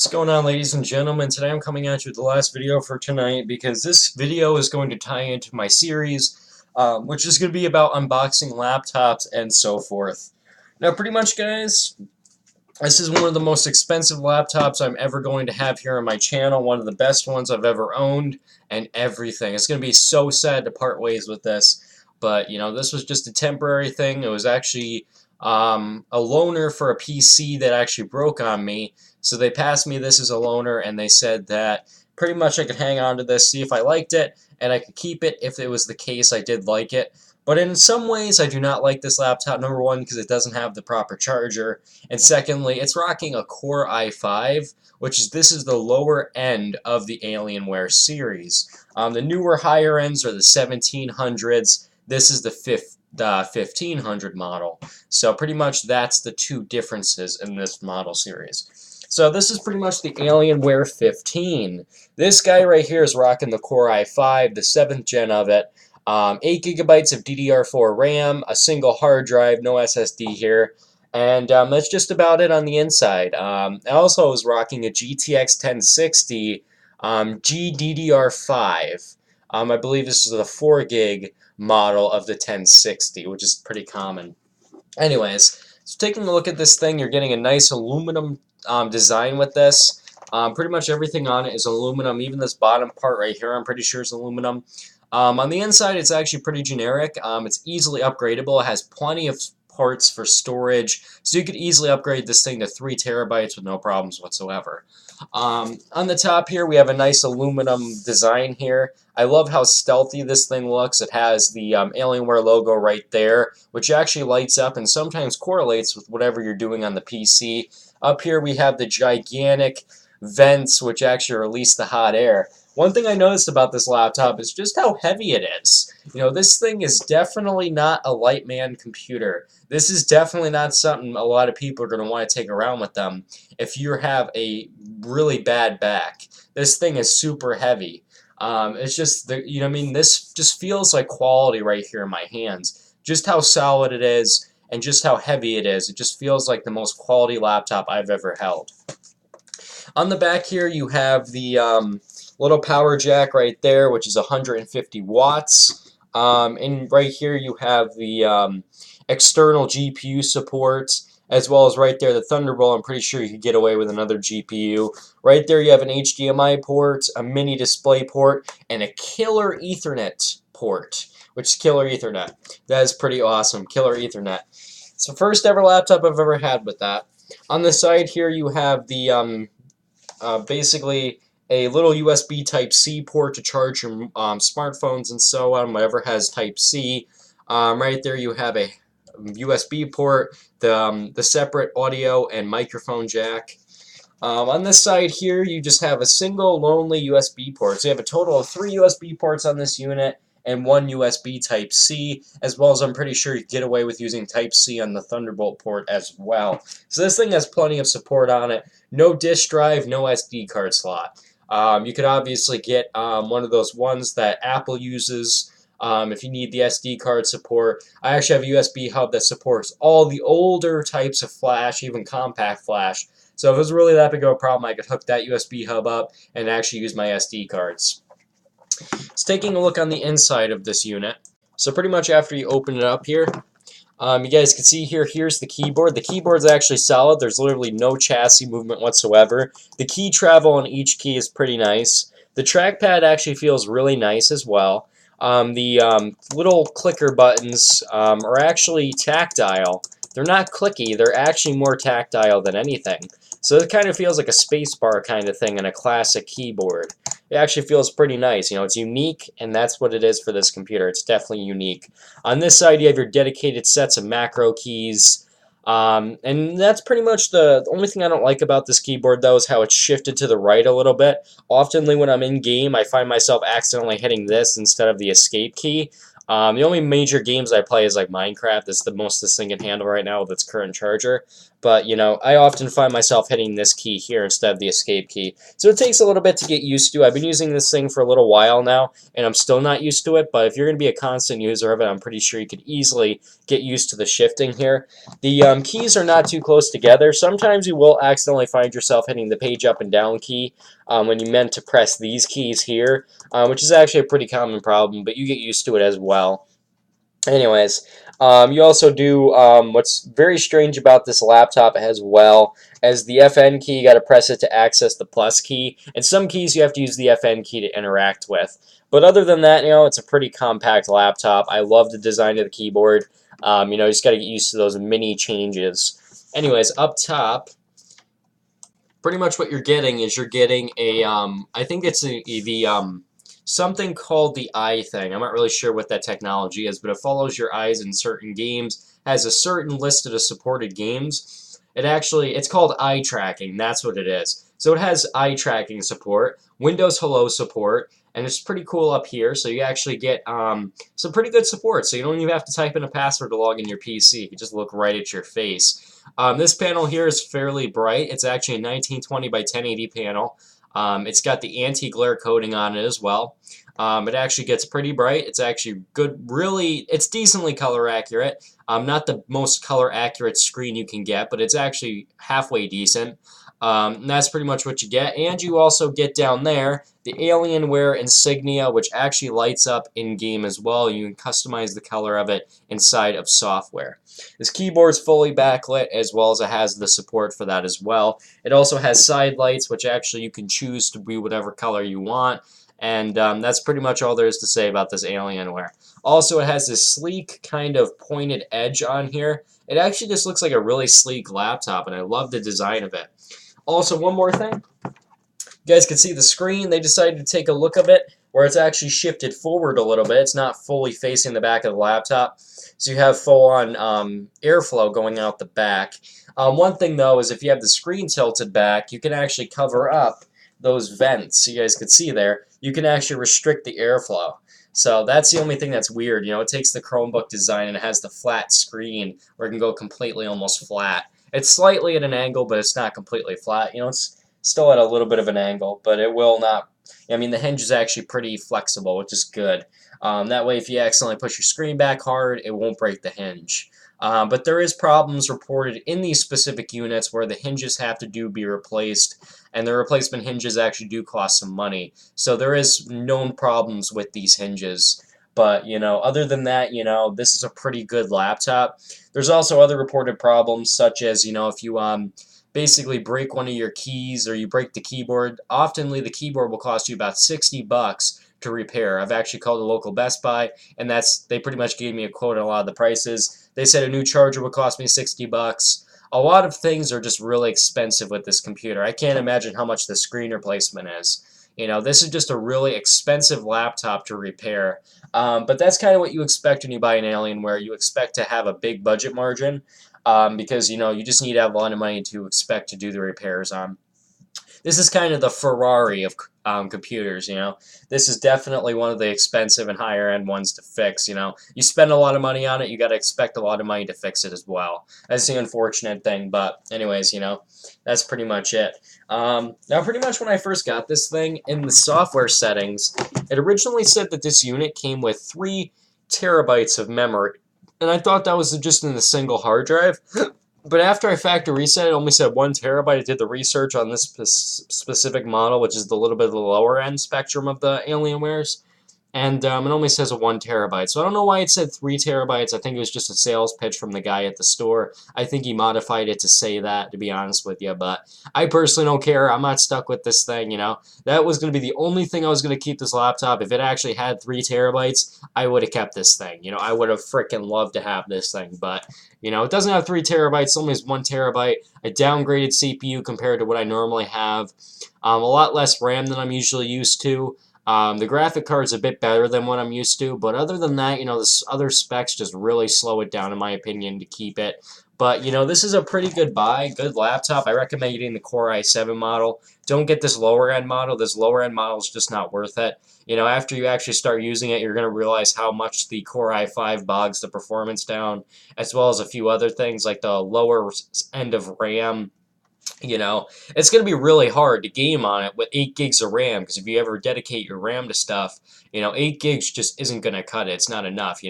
What's going on, ladies and gentlemen? Today I'm coming at you with the last video for tonight because this video is going to tie into my series, which is going to be about unboxing laptops and so forth. Now, pretty much, guys, this is one of the most expensive laptops I'm ever going to have here on my channel, one of the best ones I've ever owned, and everything. It's going to be so sad to part ways with this, but, you know, this was just a temporary thing. It was actually a loaner for a PC that actually broke on me. So they passed me this as a loaner, and they said that pretty much I could hang on to this, see if I liked it, and I could keep it if it was the case I did like it. But in some ways, I do not like this laptop. Number one, because it doesn't have the proper charger, and secondly, it's rocking a Core i5, this is the lower end of the Alienware series. The newer higher ends are the 1700s. This is the 1500 model. So pretty much that's the two differences in this model series. So this is pretty much the Alienware 15. This guy right here is rocking the Core i5, the 7th gen of it. 8 gigabytes of DDR4 RAM, a single hard drive, no SSD here. And that's just about it on the inside. I also was rocking a GTX 1060 GDDR5. I believe this is the 4 gig model of the 1060, which is pretty common. Anyways, so taking a look at this thing, you're getting a nice aluminum design with this. Pretty much everything on it is aluminum. Even this bottom part right here, I'm pretty sure is aluminum. On the inside, it's actually pretty generic. It's easily upgradable. It has plenty of ports for storage, so you could easily upgrade this thing to 3 terabytes with no problems whatsoever. On the top here, we have a nice aluminum design here. I love how stealthy this thing looks. It has the Alienware logo right there, which actually lights up and sometimes correlates with whatever you're doing on the PC. Up here, we have the gigantic vents, which actually release the hot air. One thing I noticed about this laptop is just how heavy it is. You know, this thing is definitely not a light man computer. This is definitely not something a lot of people are going to want to take around with them if you have a really bad back. This thing is super heavy. It's just, you know what I mean? This just feels like quality right here in my hands. Just how solid it is and just how heavy it is. It just feels like the most quality laptop I've ever held. On the back here, you have the little power jack right there, which is 150 watts. And right here, you have the external GPU support, as well as right there the Thunderbolt. I'm pretty sure you could get away with another GPU. Right there, you have an HDMI port, a mini display port, and a killer Ethernet port, which is killer Ethernet. That is pretty awesome, killer Ethernet. It's the first ever laptop I've ever had with that. On the side here, you have the basically a little USB Type-C port to charge your smartphones and so on, whatever has Type-C. Right there you have a USB port, the separate audio and microphone jack. On this side here, you just have a single lonely USB port. So you have a total of 3 USB ports on this unit and 1 USB Type-C, as well as I'm pretty sure you get away with using Type-C on the Thunderbolt port as well. So this thing has plenty of support on it. No disk drive, no SD card slot. You could obviously get one of those ones that Apple uses if you need the SD card support. I actually have a USB hub that supports all the older types of flash, even compact flash. So if it was really that big of a problem, I could hook that USB hub up and actually use my SD cards. So taking a look on the inside of this unit. So pretty much after you open it up here, you guys can see here, here's the keyboard. The keyboard's actually solid. There's literally no chassis movement whatsoever. The key travel on each key is pretty nice. The trackpad actually feels really nice as well. The little clicker buttons are actually tactile. They're not clicky. They're actually more tactile than anything. So it kind of feels like a spacebar kind of thing in a classic keyboard. It actually feels pretty nice. You know, it's unique, and that's what it is for this computer. It's definitely unique. On this side, you have your dedicated sets of macro keys. And that's pretty much the only thing I don't like about this keyboard, though, is how it's shifted to the right a little bit. Oftenly when I'm in game, I find myself accidentally hitting this instead of the escape key. The only major games I play is like Minecraft. That's the most this thing can handle right now with its current charger. But, you know, I often find myself hitting this key here instead of the escape key. So it takes a little bit to get used to. I've been using this thing for a little while now, and I'm still not used to it. But if you're going to be a constant user of it, I'm pretty sure you could easily get used to the shifting here. The keys are not too close together. Sometimes you will accidentally find yourself hitting the page up and down key when you meant to press these keys here, which is actually a pretty common problem, but you get used to it as well. Anyways, you also do what's very strange about this laptop as well as the FN key. You got to press it to access the plus key, and some keys you have to use the FN key to interact with. But other than that, you know, it's a pretty compact laptop. I love the design of the keyboard. You know, you just got to get used to those mini changes. Anyways, up top, pretty much what you're getting is you're getting a I think it's the something called the eye thing. I'm not really sure what that technology is, but it follows your eyes in certain games, has a certain list of supported games. It's called eye tracking. That's what it is. So it has eye tracking support, Windows Hello support, and it's pretty cool up here. So you actually get some pretty good support. So you don't even have to type in a password to log in your PC. You can just look right at your face. This panel here is fairly bright. It's actually a 1920 by 1080 panel. It's got the anti-glare coating on it as well. It actually gets pretty bright. It's actually good, really, it's decently color accurate. Not the most color accurate screen you can get, but it's actually halfway decent. And that's pretty much what you get. And you also get down there the Alienware insignia, which actually lights up in-game as well. You can customize the color of it inside of software. This keyboard's fully backlit, as well as it has the support for that as well. It also has side lights, which actually you can choose to be whatever color you want. And that's pretty much all there is to say about this Alienware. Also, it has this sleek kind of pointed edge on here. It actually just looks like a really sleek laptop, and I love the design of it. Also, one more thing. You guys can see the screen. They decided to take a look of it where it's actually shifted forward a little bit. It's not fully facing the back of the laptop. So you have full-on airflow going out the back. One thing, though, is if you have the screen tilted back, you can actually cover up those vents. You guys can see there. You can actually restrict the airflow. So that's the only thing that's weird. You know, it takes the Chromebook design and it has the flat screen where it can go completely almost flat. It's slightly at an angle, but it's not completely flat. You know, it's still at a little bit of an angle, but it will not. I mean, the hinge is actually pretty flexible, which is good. That way, if you accidentally push your screen back hard, it won't break the hinge. But there is problems reported in these specific units where the hinges have to be replaced, and the replacement hinges actually do cost some money. So there is known problems with these hinges. But, you know, other than that, you know, this is a pretty good laptop. There's also other reported problems, such as, you know, if you basically break one of your keys or you break the keyboard, oftenly the keyboard will cost you about $60 to repair. I've actually called a local Best Buy, and they pretty much gave me a quote on a lot of the prices. They said a new charger would cost me $60. A lot of things are just really expensive with this computer. I can't imagine how much the screen replacement is. You know, this is just a really expensive laptop to repair. But that's kind of what you expect when you buy an Alienware. You expect to have a big budget margin because, you know, you just need to have a lot of money to expect to do the repairs on. This is kind of the Ferrari of computers, you know. This is definitely one of the expensive and higher end ones to fix, you know. You spend a lot of money on it, you got to expect a lot of money to fix it as well. That's the unfortunate thing, but anyways, you know, that's pretty much it. Now, pretty much when I first got this thing, in the software settings, it originally said that this unit came with 3 terabytes of memory, and I thought that was just in the single hard drive. But after I factory reset, it only said 1 terabyte. I did the research on this specific model, which is the little bit of the lower end spectrum of the Alienwares. And it only says a 1 terabyte. So I don't know why it said 3 terabytes. I think it was just a sales pitch from the guy at the store. I think he modified it to say that, to be honest with you. But I personally don't care. I'm not stuck with this thing, you know. That was going to be the only thing I was going to keep this laptop. If it actually had 3 terabytes, I would have kept this thing. You know, I would have freaking loved to have this thing. But, you know, it doesn't have 3 terabytes. It only has 1 terabyte. A downgraded CPU compared to what I normally have. A lot less RAM than I'm usually used to. The graphic card's a bit better than what I'm used to, but other than that, you know, the other specs just really slow it down, in my opinion, to keep it. But, this is a pretty good buy, good laptop. I recommend getting the Core i7 model. Don't get this lower end model. This lower end model is just not worth it. After you actually start using it, you're going to realize how much the Core i5 bogs the performance down, as well as a few other things like the lower end of RAM. It's going to be really hard to game on it with 8 gigs of RAM, because if you ever dedicate your RAM to stuff, 8 gigs just isn't going to cut it. It's not enough.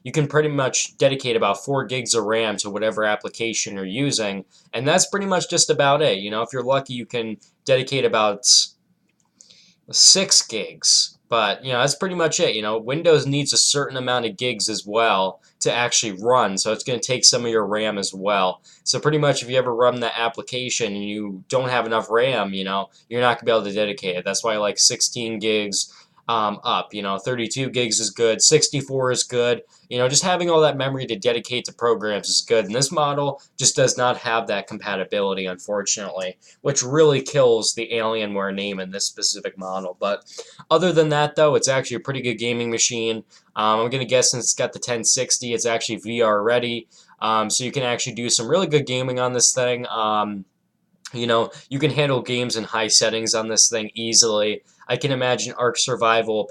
You can pretty much dedicate about 4 gigs of RAM to whatever application you're using, and that's pretty much just about it. If you're lucky, you can dedicate about 6 gigs. But, that's pretty much it. Windows needs a certain amount of gigs as well to actually run, so it's going to take some of your RAM as well. So pretty much if you ever run that application and you don't have enough RAM, you're not going to be able to dedicate it. That's why I like 16 gigs up. 32 gigs is good, 64 is good. Just having all that memory to dedicate to programs is good. And this model just does not have that compatibility, unfortunately, which really kills the Alienware name in this specific model. But other than that, though, it's actually a pretty good gaming machine. I'm going to guess since it's got the 1060, it's actually VR ready. So you can actually do some really good gaming on this thing. You can handle games in high settings on this thing easily. I can imagine Ark Survival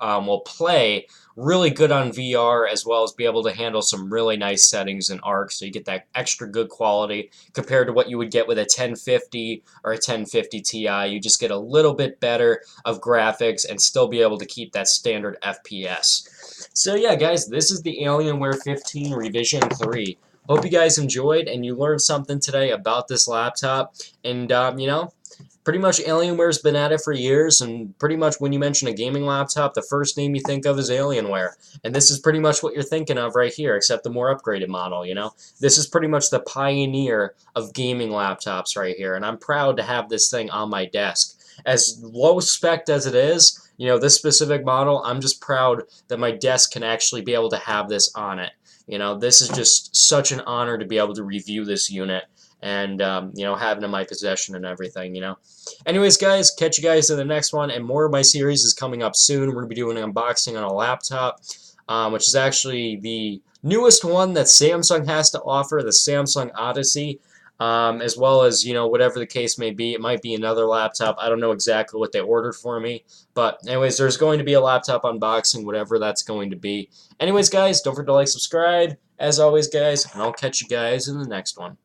will play really good on VR, as well as be able to handle some really nice settings in Ark, so you get that extra good quality compared to what you would get with a 1050 or a 1050 Ti. You just get a little bit better of graphics and still be able to keep that standard FPS. So yeah, guys, this is the Alienware 15 Revision 3. Hope you guys enjoyed and you learned something today about this laptop. And, pretty much Alienware's been at it for years, and pretty much when you mention a gaming laptop, the first name you think of is Alienware. And this is pretty much what you're thinking of right here, except the more upgraded model, This is pretty much the pioneer of gaming laptops right here, and I'm proud to have this thing on my desk. As low spec as it is, this specific model, I'm just proud that my desk can actually be able to have this on it. This is just such an honor to be able to review this unit and, have it in my possession and everything, Anyways, guys, catch you guys in the next one, and more of my series is coming up soon. We're going to be doing an unboxing on a laptop, which is actually the newest one that Samsung has to offer, the Samsung Odyssey, as well as, whatever the case may be. It might be another laptop. I don't know exactly what they ordered for me. But anyways, there's going to be a laptop unboxing, whatever that's going to be. Anyways, guys, don't forget to like, subscribe, as always, guys, and I'll catch you guys in the next one.